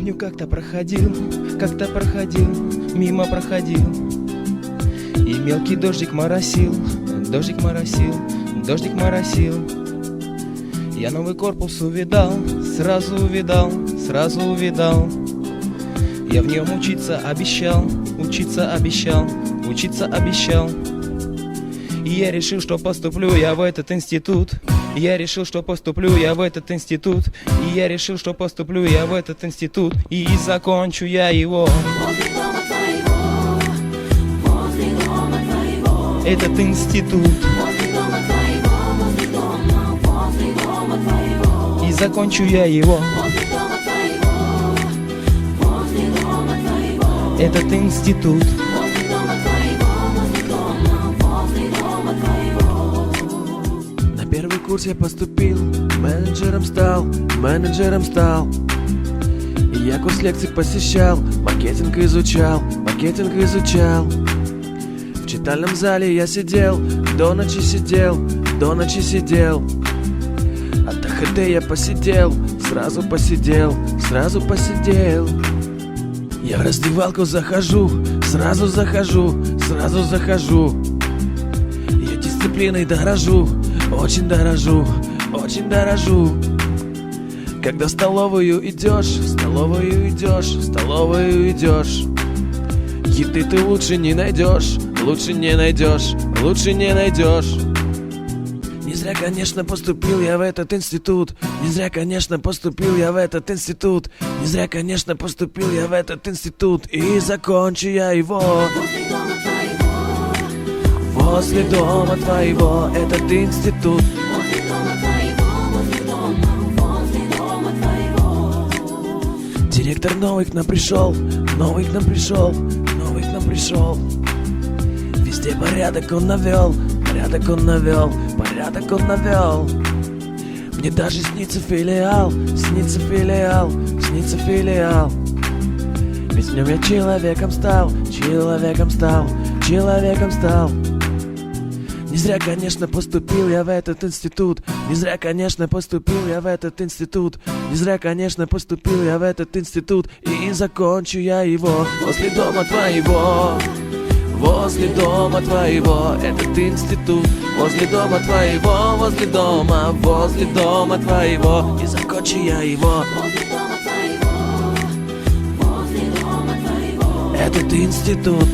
Помню, как-то проходил, мимо проходил, и мелкий дождик моросил, дождик моросил, дождик моросил. Я новый корпус увидал, сразу увидал, сразу увидал. Я в нем учиться обещал, учиться обещал, учиться обещал. И я решил, что поступлю я в этот институт. Я решил, что поступлю я в этот институт. И я решил, что поступлю я в этот институт. И закончу я его. Возле дома твоего, возле дома твоего. Этот институт. Возле дома твоего, возле дома твоего. И закончу я его. Возле дома твоего, возле дома твоего. Этот институт. Возле дома твоего, возле дома твоего. На первый курс я поступил, менеджером стал. И я курс лекций посещал, маркетинг изучал. В читальном зале я сидел, до ночи сидел. От АХТ я посидел, сразу посидел. Я в раздевалку захожу, сразу захожу. Я дисциплиной дорожу, очень дорожу. Когда в столовую идешь, еды ты лучше не найдешь. Не зря, конечно, поступил я в этот институт. Не зря, конечно, поступил я в этот институт. И закончу я его. Возле дома твоего, Этот институт. возле дома твоего. Директор новый к нам пришел. Везде порядок он навел. Мне даже снится филиал. Ведь в нем я человеком стал. Не зря, конечно, поступил я в этот институт. И закончу я его. Возле дома твоего, этот институт. Возле дома твоего, И закончу я его. Возле дома твоего, Этот институт.